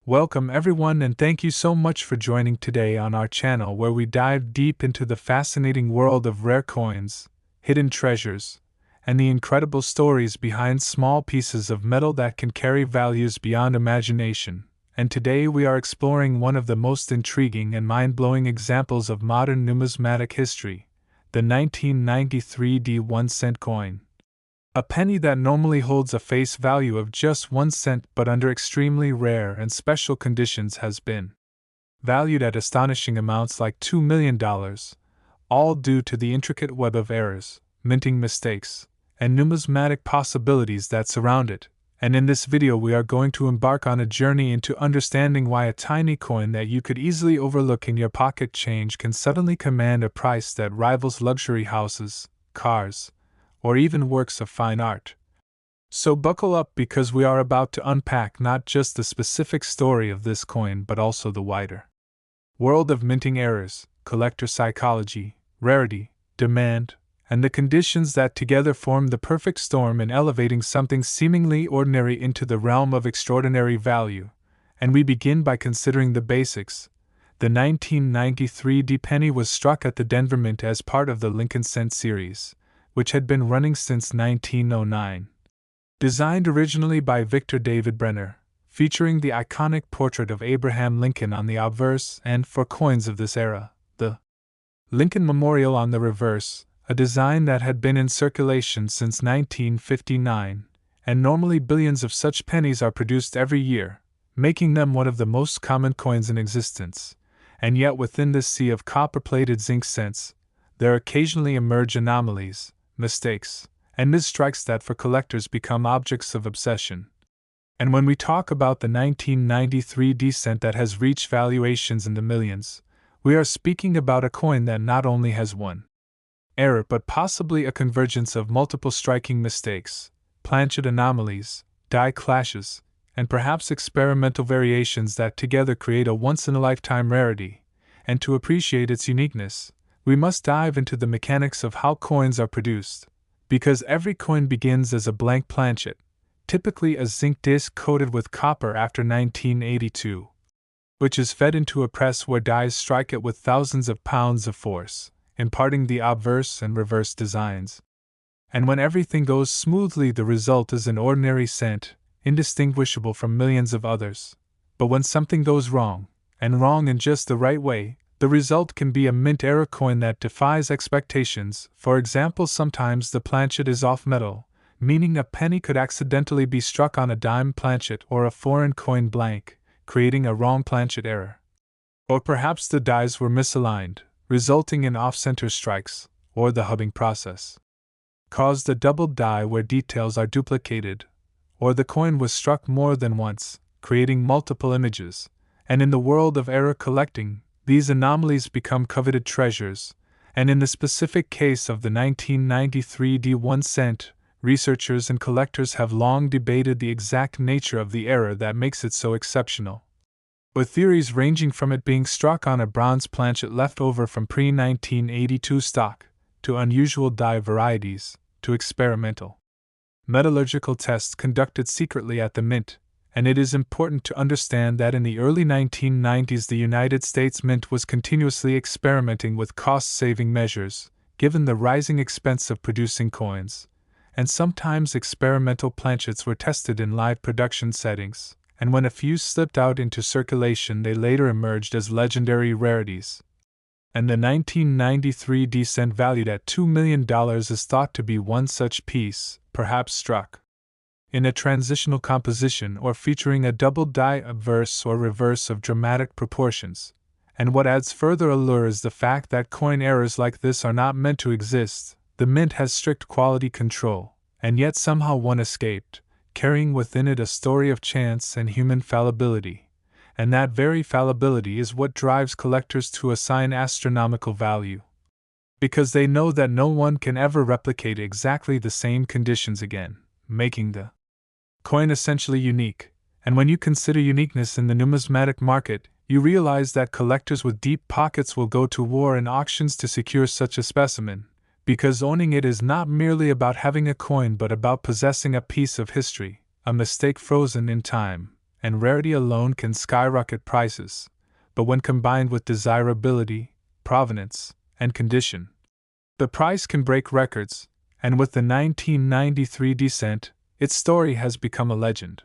Welcome everyone and thank you so much for joining today on our channel where we dive deep into the fascinating world of rare coins, hidden treasures, and the incredible stories behind small pieces of metal that can carry values beyond imagination. And today we are exploring one of the most intriguing and mind-blowing examples of modern numismatic history, the 1993 1-cent coin. A penny that normally holds a face value of just 1 cent but under extremely rare and special conditions has been valued at astonishing amounts like $2 million, all due to the intricate web of errors, minting mistakes, and numismatic possibilities that surround it. And in this video we are going to embark on a journey into understanding why a tiny coin that you could easily overlook in your pocket change can suddenly command a price that rivals luxury houses, cars, or even works of fine art. So buckle up because we are about to unpack not just the specific story of this coin but also the wider world of minting errors, collector psychology, rarity, demand, and the conditions that together form the perfect storm in elevating something seemingly ordinary into the realm of extraordinary value. And we begin by considering the basics. The 1993 penny was struck at the Denver Mint as part of the Lincoln Cent series, which had been running since 1909. Designed originally by Victor David Brenner, featuring the iconic portrait of Abraham Lincoln on the obverse and, for coins of this era, the Lincoln Memorial on the reverse, a design that had been in circulation since 1959, and normally billions of such pennies are produced every year, making them one of the most common coins in existence. And yet within this sea of copper-plated zinc cents, there occasionally emerge anomalies, mistakes, and misstrikes that for collectors become objects of obsession. And when we talk about the 1993 cent that has reached valuations in the millions, we are speaking about a coin that not only has one error but possibly a convergence of multiple striking mistakes, planchet anomalies, die clashes, and perhaps experimental variations that together create a once-in-a-lifetime rarity. And to appreciate its uniqueness, we must dive into the mechanics of how coins are produced, because every coin begins as a blank planchet, typically a zinc disc coated with copper after 1982, which is fed into a press where dies strike it with thousands of pounds of force, imparting the obverse and reverse designs. And when everything goes smoothly, the result is an ordinary cent, indistinguishable from millions of others. But when something goes wrong, and wrong in just the right way, the result can be a mint error coin that defies expectations. For example, sometimes the planchet is off metal, meaning a penny could accidentally be struck on a dime planchet or a foreign coin blank, creating a wrong planchet error. Or perhaps the dies were misaligned, resulting in off-center strikes, or the hubbing process caused a double die where details are duplicated, or the coin was struck more than once, creating multiple images. And in the world of error collecting, these anomalies become coveted treasures, and in the specific case of the 1993 1 cent, researchers and collectors have long debated the exact nature of the error that makes it so exceptional, with theories ranging from it being struck on a bronze planchet left over from pre-1982 stock, to unusual die varieties, to experimental metallurgical tests conducted secretly at the Mint. And it is important to understand that in the early 1990s the United States Mint was continuously experimenting with cost-saving measures, given the rising expense of producing coins, and sometimes experimental planchets were tested in live production settings, and when a few slipped out into circulation they later emerged as legendary rarities. And the 1993 cent valued at $2 million is thought to be one such piece, perhaps struck in a transitional composition or featuring a double die obverse or reverse of dramatic proportions. And what adds further allure is the fact that coin errors like this are not meant to exist. The Mint has strict quality control, and yet somehow one escaped, carrying within it a story of chance and human fallibility. And that very fallibility is what drives collectors to assign astronomical value, because they know that no one can ever replicate exactly the same conditions again, making the coin essentially unique. And when you consider uniqueness in the numismatic market, you realize that collectors with deep pockets will go to war and auctions to secure such a specimen, because owning it is not merely about having a coin but about possessing a piece of history, a mistake frozen in time, and rarity alone can skyrocket prices, but when combined with desirability, provenance, and condition, the price can break records, and with the 1993 descent, its story has become a legend.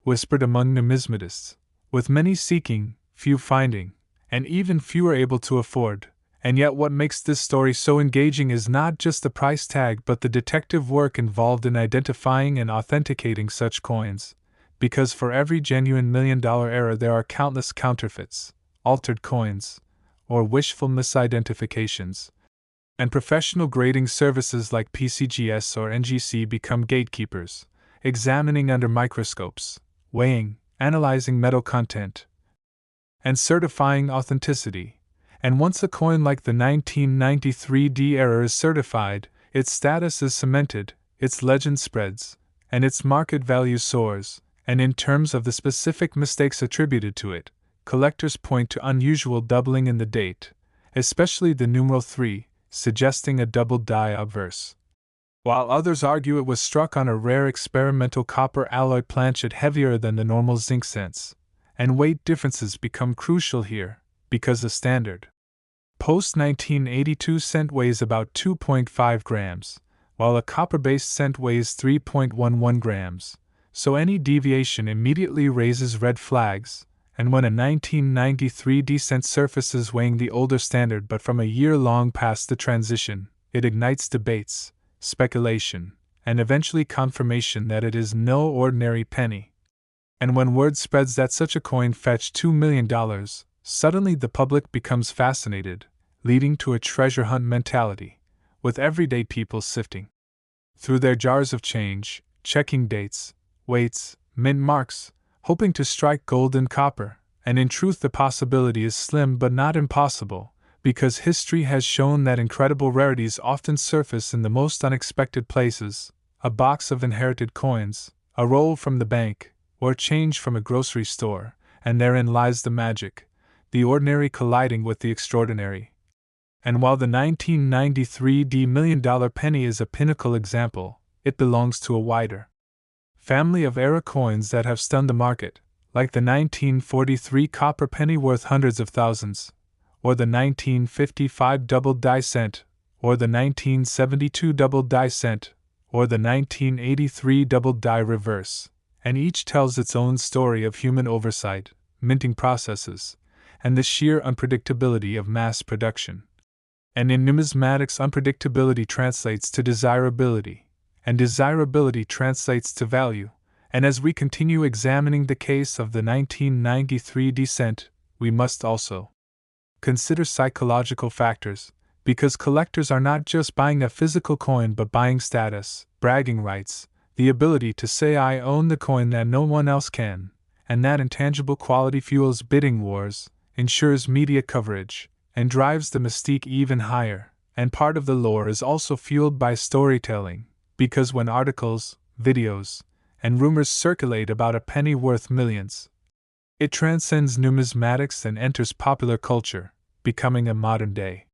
Whispered among numismatists, with many seeking, few finding, and even fewer able to afford. And yet what makes this story so engaging is not just the price tag but the detective work involved in identifying and authenticating such coins, because for every genuine $1 million error there are countless counterfeits, altered coins, or wishful misidentifications. And professional grading services like PCGS or NGC become gatekeepers, examining under microscopes, weighing, analyzing metal content, and certifying authenticity. And once a coin like the 1993 D error is certified, its status is cemented, its legend spreads, and its market value soars. And in terms of the specific mistakes attributed to it, collectors point to unusual doubling in the date, especially the numeral 3, suggesting a double die obverse. While others argue it was struck on a rare experimental copper alloy planchet heavier than the normal zinc cents, and weight differences become crucial here, because the standard post-1982 cent weighs about 2.5 grams, while a copper-based cent weighs 3.11 grams, so any deviation immediately raises red flags, and when a 1993 D cent surfaces weighing the older standard but from a year long past the transition, it ignites debates, speculation, and eventually confirmation that it is no ordinary penny. And when word spreads that such a coin fetched $2 million, suddenly the public becomes fascinated, leading to a treasure hunt mentality, with everyday people sifting through their jars of change, checking dates, weights, mint marks, hoping to strike gold and copper. And in truth the possibility is slim but not impossible, because history has shown that incredible rarities often surface in the most unexpected places: a box of inherited coins, a roll from the bank, or change from a grocery store, and therein lies the magic, the ordinary colliding with the extraordinary. And while the 1993 D $1 million penny is a pinnacle example, it belongs to a wider family of era coins that have stunned the market, like the 1943 copper penny worth hundreds of thousands, or the 1955 double die cent, or the 1972 double die cent, or the 1983 double die reverse, and each tells its own story of human oversight, minting processes, and the sheer unpredictability of mass production. And in numismatics, unpredictability translates to desirability, and desirability translates to value. And as we continue examining the case of the 1993 descent, we must also consider psychological factors, because collectors are not just buying a physical coin but buying status, bragging rights, the ability to say I own the coin that no one else can, and that intangible quality fuels bidding wars, ensures media coverage, and drives the mystique even higher. And part of the lore is also fueled by storytelling, because when articles, videos, and rumors circulate about a penny worth millions, it transcends numismatics and enters popular culture, becoming a modern-day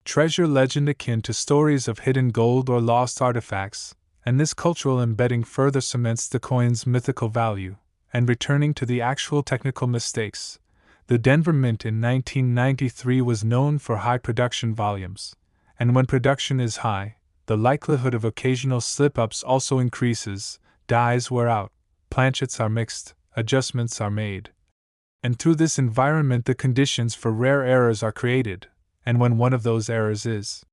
treasure legend akin to stories of hidden gold or lost artifacts, and this cultural embedding further cements the coin's mythical value. And returning to the actual technical mistakes, the Denver Mint in 1993 was known for high production volumes, and when production is high, the likelihood of occasional slip-ups also increases. Dies wear out, planchets are mixed, adjustments are made. And through this environment the conditions for rare errors are created, and when one of those errors is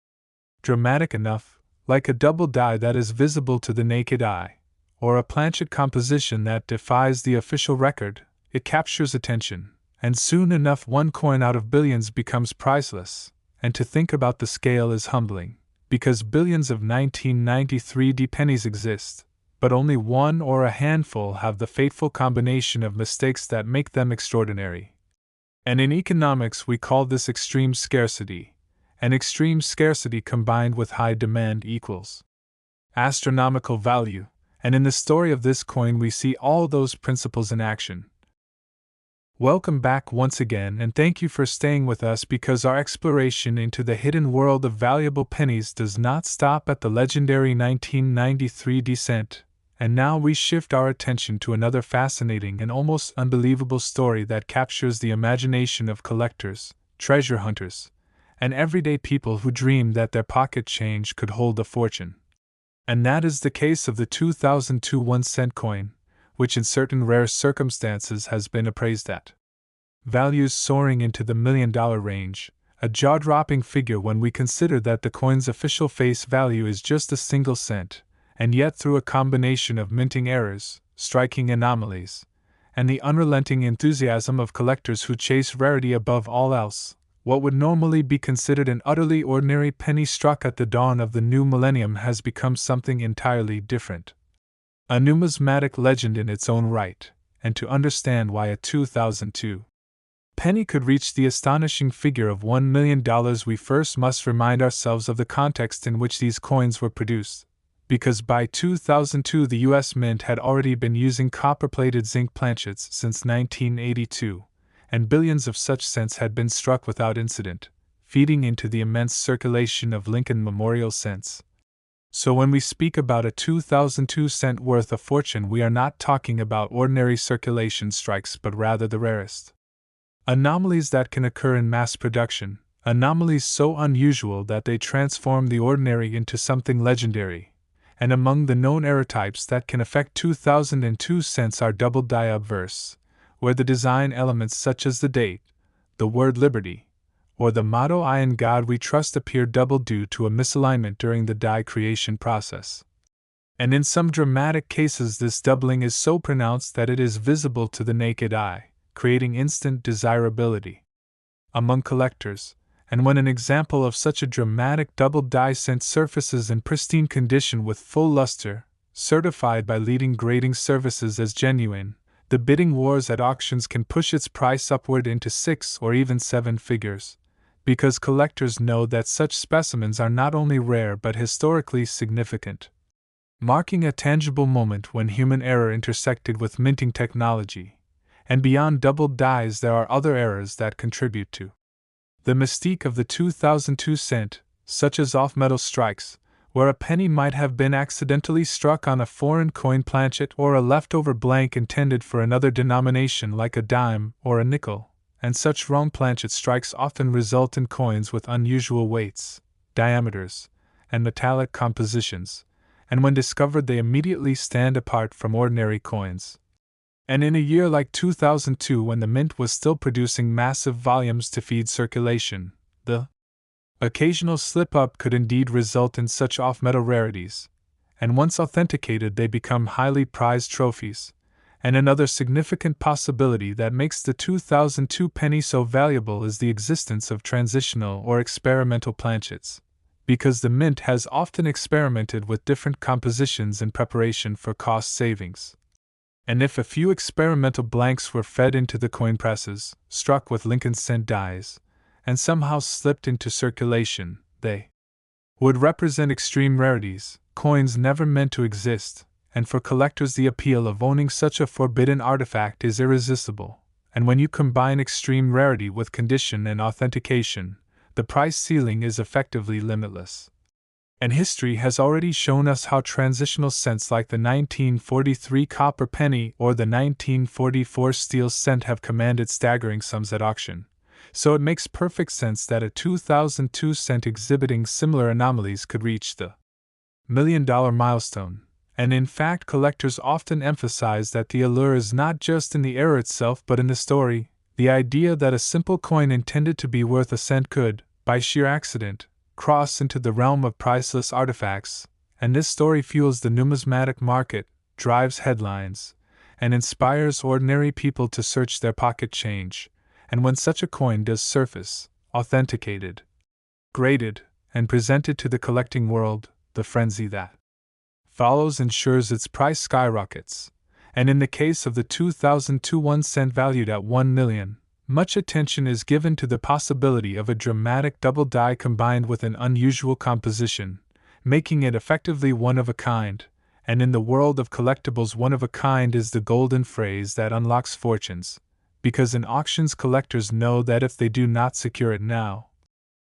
dramatic enough, like a double die that is visible to the naked eye, or a planchet composition that defies the official record, it captures attention, and soon enough one coin out of billions becomes priceless. And to think about the scale is humbling, because billions of 1993 D pennies exist, but only one or a handful have the fateful combination of mistakes that make them extraordinary. And in economics we call this extreme scarcity, and extreme scarcity combined with high demand equals astronomical value, and in the story of this coin we see all those principles in action. Welcome back once again, and thank you for staying with us, because our exploration into the hidden world of valuable pennies does not stop at the legendary 1993 descent. And now we shift our attention to another fascinating and almost unbelievable story that captures the imagination of collectors, treasure hunters, and everyday people who dream that their pocket change could hold a fortune. And that is the case of the 2002 1-cent coin, which in certain rare circumstances has been appraised at values soaring into the $1 million range, a jaw-dropping figure when we consider that the coin's official face value is just a single cent, and yet through a combination of minting errors, striking anomalies, and the unrelenting enthusiasm of collectors who chase rarity above all else, what would normally be considered an utterly ordinary penny struck at the dawn of the new millennium has become something entirely different. A numismatic legend in its own right, and to understand why a 2002 penny could reach the astonishing figure of $1 million, we first must remind ourselves of the context in which these coins were produced, because by 2002 the U.S. Mint had already been using copper-plated zinc planchets since 1982, and billions of such cents had been struck without incident, feeding into the immense circulation of Lincoln Memorial cents. So when we speak about a 2002 cent worth of fortune, we are not talking about ordinary circulation strikes but rather the rarest anomalies that can occur in mass production, anomalies so unusual that they transform the ordinary into something legendary. And among the known error types that can affect 2002 cents are double die obverse, where the design elements such as the date, the word liberty, or the motto "I in God we trust" appear double due to a misalignment during the die creation process. And in some dramatic cases this doubling is so pronounced that it is visible to the naked eye, creating instant desirability among collectors. And when an example of such a dramatic double die cent surfaces in pristine condition with full luster, certified by leading grading services as genuine, the bidding wars at auctions can push its price upward into 6 or even 7 figures, because collectors know that such specimens are not only rare but historically significant, marking a tangible moment when human error intersected with minting technology. And beyond double dies there are other errors that contribute to the mystique of the 2002 cent, such as off-metal strikes, where a penny might have been accidentally struck on a foreign coin planchet or a leftover blank intended for another denomination like a dime or a nickel, and such wrong planchet strikes often result in coins with unusual weights, diameters, and metallic compositions, and when discovered they immediately stand apart from ordinary coins. And in a year like 2002, when the mint was still producing massive volumes to feed circulation, the occasional slip-up could indeed result in such off-metal rarities, and once authenticated they become highly prized trophies. And another significant possibility that makes the 2002 penny so valuable is the existence of transitional or experimental planchets, because the mint has often experimented with different compositions in preparation for cost savings. And if a few experimental blanks were fed into the coin presses, struck with Lincoln cent dies, and somehow slipped into circulation, they would represent extreme rarities, coins never meant to exist, and for collectors the appeal of owning such a forbidden artifact is irresistible. And when you combine extreme rarity with condition and authentication, the price ceiling is effectively limitless. And history has already shown us how transitional cents like the 1943 copper penny or the 1944 steel cent have commanded staggering sums at auction. So it makes perfect sense that a 2002 cent exhibiting similar anomalies could reach the $1 million milestone. And in fact, collectors often emphasize that the allure is not just in the error itself but in the story, the idea that a simple coin intended to be worth a cent could, by sheer accident, cross into the realm of priceless artifacts, and this story fuels the numismatic market, drives headlines, and inspires ordinary people to search their pocket change. And when such a coin does surface, authenticated, graded, and presented to the collecting world, the frenzy that follows ensures its price skyrockets. And in the case of the 2002 1 cent valued at $1 million, much attention is given to the possibility of a dramatic double die combined with an unusual composition, making it effectively one of a kind. And in the world of collectibles, one of a kind is the golden phrase that unlocks fortunes, because in auctions collectors know that if they do not secure it now,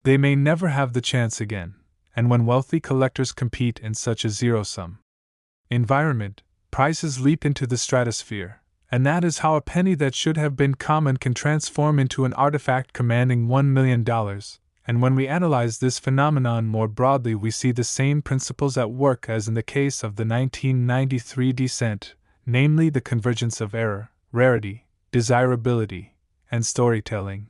they may never have the chance again. And when wealthy collectors compete in such a zero-sum environment, prices leap into the stratosphere, and that is how a penny that should have been common can transform into an artifact commanding $1 million. And when we analyze this phenomenon more broadly, we see the same principles at work as in the case of the 1993 descent, namely the convergence of error, rarity, desirability, and storytelling.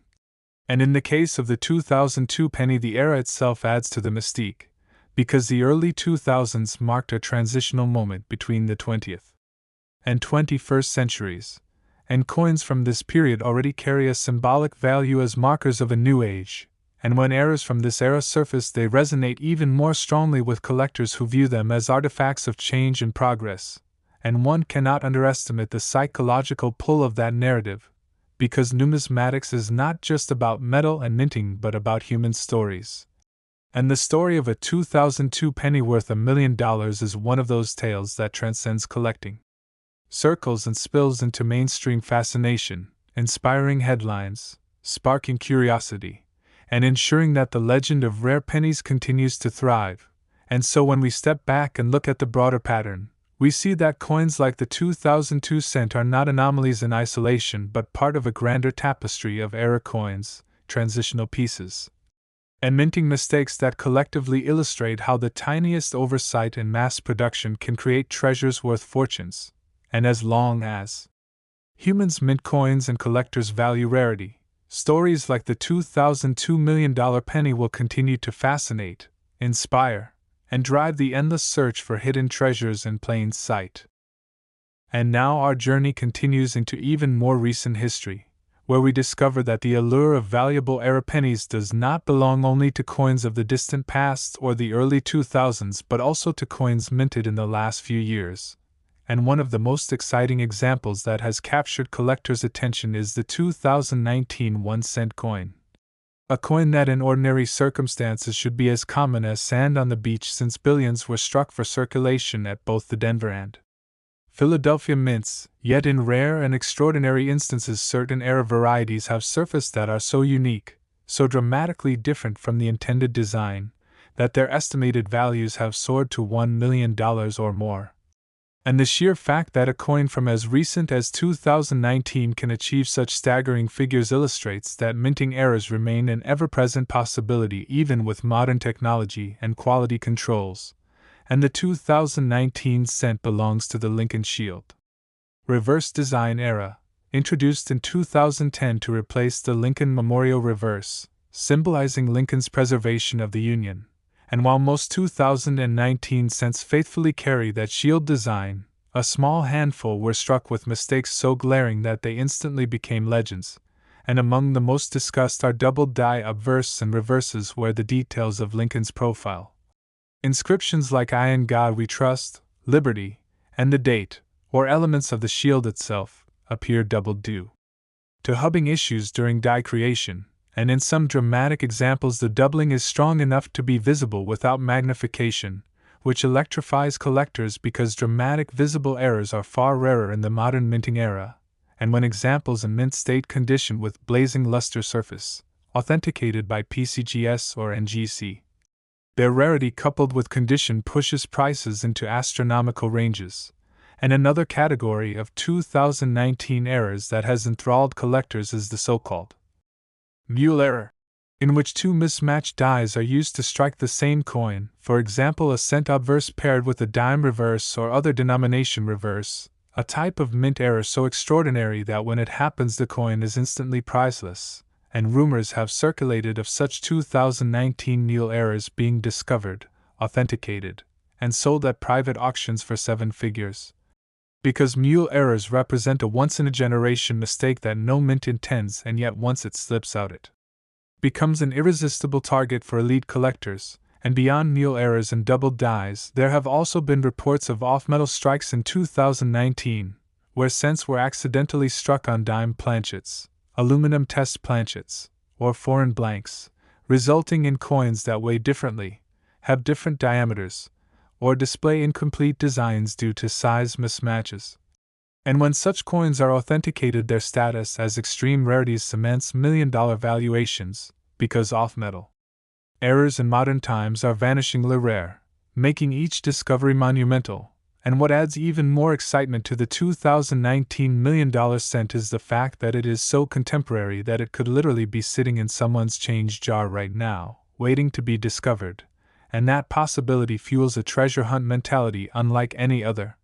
And in the case of the 2002 penny, the era itself adds to the mystique, because the early 2000s marked a transitional moment between the 20th and 21st centuries, and coins from this period already carry a symbolic value as markers of a new age, and when errors from this era surface, they resonate even more strongly with collectors who view them as artifacts of change and progress, and one cannot underestimate the psychological pull of that narrative, because numismatics is not just about metal and minting but about human stories. And the story of a 2002 penny worth $1 million is one of those tales that transcends collecting, circles and spills into mainstream fascination, inspiring headlines, sparking curiosity, and ensuring that the legend of rare pennies continues to thrive. And so when we step back and look at the broader pattern, we see that coins like the 2002 cent are not anomalies in isolation but part of a grander tapestry of era coins, transitional pieces, and minting mistakes that collectively illustrate how the tiniest oversight in mass production can create treasures worth fortunes. And as long as humans mint coins and collectors value rarity, stories like the 2002 $1 million penny will continue to fascinate, inspire, and drive the endless search for hidden treasures in plain sight. And now our journey continues into even more recent history, where we discover that the allure of valuable era pennies does not belong only to coins of the distant past or the early 2000s but also to coins minted in the last few years. And one of the most exciting examples that has captured collectors' attention is the 2019 1-cent coin. A coin that in ordinary circumstances should be as common as sand on the beach, since billions were struck for circulation at both the Denver and Philadelphia mints, yet in rare and extraordinary instances certain era varieties have surfaced that are so unique, so dramatically different from the intended design, that their estimated values have soared to $1 million or more. And the sheer fact that a coin from as recent as 2019 can achieve such staggering figures illustrates that minting errors remain an ever-present possibility even with modern technology and quality controls. And the 2019 cent belongs to the Lincoln Shield reverse design era, introduced in 2010 to replace the Lincoln Memorial reverse, symbolizing Lincoln's preservation of the Union. And while most 2019 cents faithfully carry that shield design, a small handful were struck with mistakes so glaring that they instantly became legends, and among the most discussed are double die obverse and reverses where the details of Lincoln's profile, inscriptions like "I in God we trust," "Liberty," and the date, or elements of the shield itself, appear doubled due to hubbing issues during die creation, and in some dramatic examples the doubling is strong enough to be visible without magnification, which electrifies collectors because dramatic visible errors are far rarer in the modern minting era, and when examples in mint state condition with blazing luster surface, authenticated by PCGS or NGC. Their rarity coupled with condition pushes prices into astronomical ranges. And another category of 2019 errors that has enthralled collectors is the so-called mule error, in which two mismatched dies are used to strike the same coin, for example a cent obverse paired with a dime reverse or other denomination reverse, a type of mint error so extraordinary that when it happens the coin is instantly priceless, and rumors have circulated of such 2019 mule errors being discovered, authenticated, and sold at private auctions for 7 figures. Because mule errors represent a once-in-a-generation mistake that no mint intends, and yet once it slips out it becomes an irresistible target for elite collectors. And beyond mule errors and doubled dies, there have also been reports of off-metal strikes in 2019, where cents were accidentally struck on dime planchets, aluminum test planchets, or foreign blanks, resulting in coins that weigh differently, have different diameters, or display incomplete designs due to size mismatches. And when such coins are authenticated, their status as extreme rarities cements million-dollar valuations, because off-metal errors in modern times are vanishingly rare, making each discovery monumental, And what adds even more excitement to the 2019 $1 million cent is the fact that it is so contemporary that it could literally be sitting in someone's change jar right now, waiting to be discovered. And that possibility fuels a treasure hunt mentality unlike any other.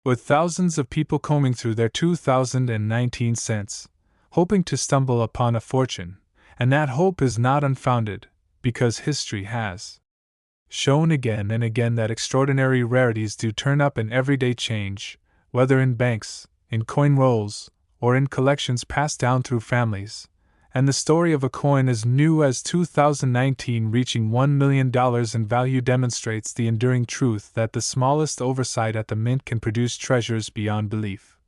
With thousands of people combing through their 2019 cents, hoping to stumble upon a fortune, and that hope is not unfounded, because history has shown again and again that extraordinary rarities do turn up in everyday change, whether in banks, in coin rolls, or in collections passed down through families. And the story of a coin as new as 2019 reaching $1 million in value demonstrates the enduring truth that the smallest oversight at the mint can produce treasures beyond belief.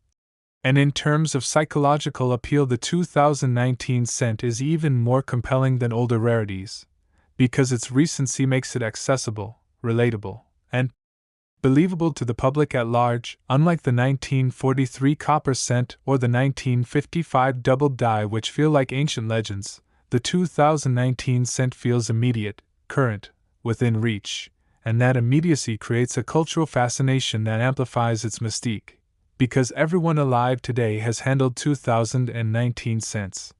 And in terms of psychological appeal, the 2019 cent is even more compelling than older rarities, because its recency makes it accessible, relatable, and believable to the public at large, unlike the 1943 copper cent or the 1955 double die, which feel like ancient legends. The 2019 cent feels immediate, current, within reach, and that immediacy creates a cultural fascination that amplifies its mystique, because everyone alive today has handled 2019 cents.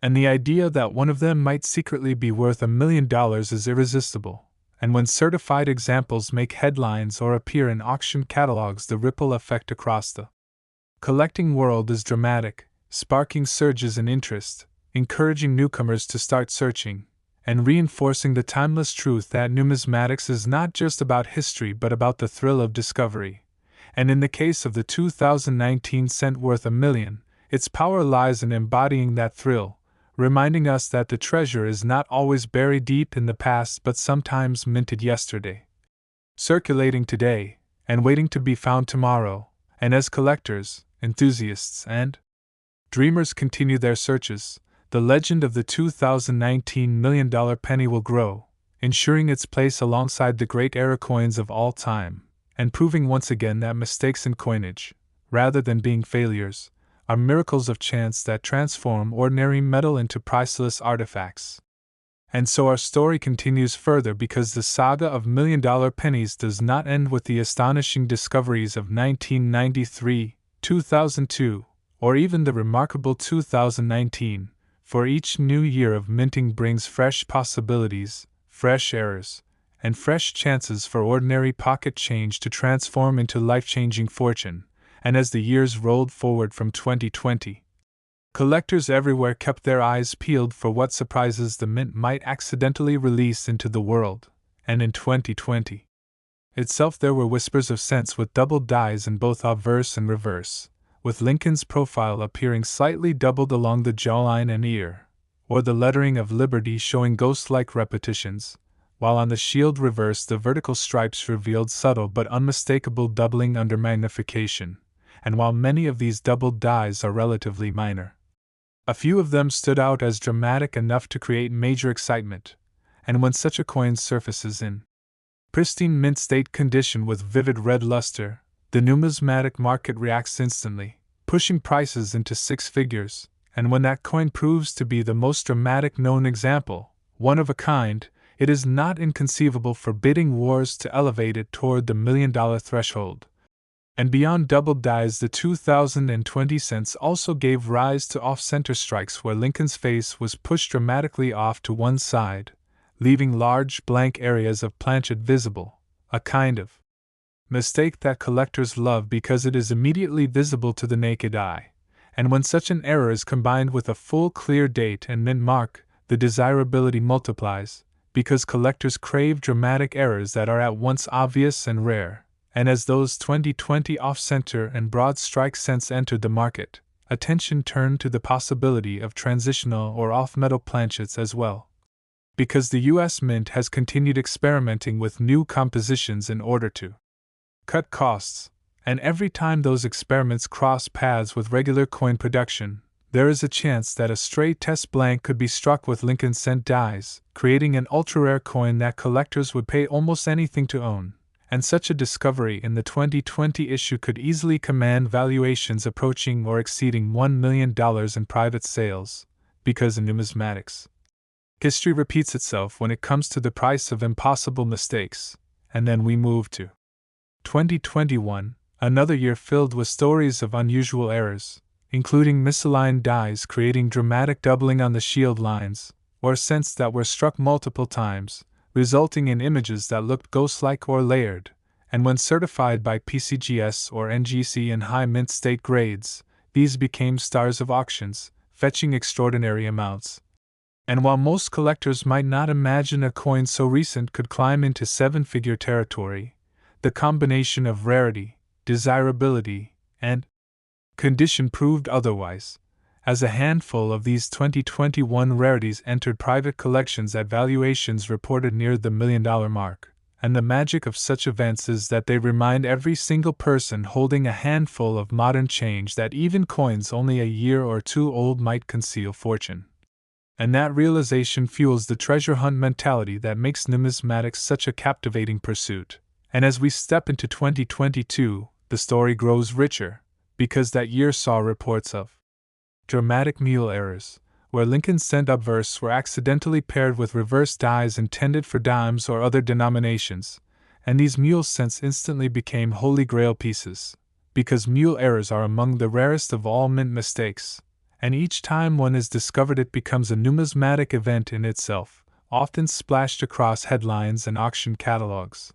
And the idea that one of them might secretly be worth $1 million is irresistible. And when certified examples make headlines or appear in auction catalogs, the ripple effect across the collecting world is dramatic, sparking surges in interest, encouraging newcomers to start searching, and reinforcing the timeless truth that numismatics is not just about history but about the thrill of discovery. And in the case of the 2019 cent worth $1 million, its power lies in embodying that thrill, reminding us that the treasure is not always buried deep in the past but sometimes minted yesterday, circulating today, and waiting to be found tomorrow. And as collectors, enthusiasts, and dreamers continue their searches, the legend of the 2019 $1 million penny will grow, ensuring its place alongside the great era coins of all time, and proving once again that mistakes in coinage, rather than being failures, are miracles of chance that transform ordinary metal into priceless artifacts. And so our story continues further, because the saga of $1 million pennies does not end with the astonishing discoveries of 1993, 2002, or even the remarkable 2019, for each new year of minting brings fresh possibilities, fresh errors, and fresh chances for ordinary pocket change to transform into life-changing fortune. And as the years rolled forward from 2020, collectors everywhere kept their eyes peeled for what surprises the mint might accidentally release into the world. And in 2020 itself there were whispers of cents with double dies in both obverse and reverse, with Lincoln's profile appearing slightly doubled along the jawline and ear, or the lettering of Liberty showing ghost-like repetitions, while on the shield reverse the vertical stripes revealed subtle but unmistakable doubling under magnification. And while many of these doubled dies are relatively minor, a few of them stood out as dramatic enough to create major excitement. And when such a coin surfaces in pristine mint state condition with vivid red luster, the numismatic market reacts instantly, pushing prices into six figures. And when that coin proves to be the most dramatic known example, one of a kind, it is not inconceivable for bidding wars to elevate it toward the $1 million threshold. And beyond double dies, the 2020 cents also gave rise to off-center strikes where Lincoln's face was pushed dramatically off to one side, leaving large blank areas of planchet visible, a kind of mistake that collectors love because it is immediately visible to the naked eye. And when such an error is combined with a full clear date and mint mark, the desirability multiplies, because collectors crave dramatic errors that are at once obvious and rare. And as those 2020 off-center and broad strike cents entered the market, attention turned to the possibility of transitional or off-metal planchets as well. Because the U.S. Mint has continued experimenting with new compositions in order to cut costs, and every time those experiments cross paths with regular coin production, there is a chance that a stray test blank could be struck with Lincoln cent dies, creating an ultra-rare coin that collectors would pay almost anything to own. And such a discovery in the 2020 issue could easily command valuations approaching or exceeding $1 million in private sales, because in numismatics, history repeats itself when it comes to the price of impossible mistakes. And then we move to 2021, another year filled with stories of unusual errors, including misaligned dies creating dramatic doubling on the shield lines, or cents that were struck multiple times, resulting in images that looked ghost-like or layered, and when certified by PCGS or NGC in high mint state grades, these became stars of auctions, fetching extraordinary amounts. And while most collectors might not imagine a coin so recent could climb into seven-figure territory, the combination of rarity, desirability, and condition proved otherwise, as a handful of these 2021 rarities entered private collections at valuations reported near the $1 million mark. And the magic of such events is that they remind every single person holding a handful of modern change that even coins only a year or two old might conceal fortune. And that realization fuels the treasure hunt mentality that makes numismatics such a captivating pursuit. And as we step into 2022, the story grows richer, because that year saw reports of dramatic mule errors, where Lincoln's cent obverse were accidentally paired with reverse dies intended for dimes or other denominations, and these mule cents instantly became holy grail pieces, because mule errors are among the rarest of all mint mistakes, and each time one is discovered it becomes a numismatic event in itself, often splashed across headlines and auction catalogs.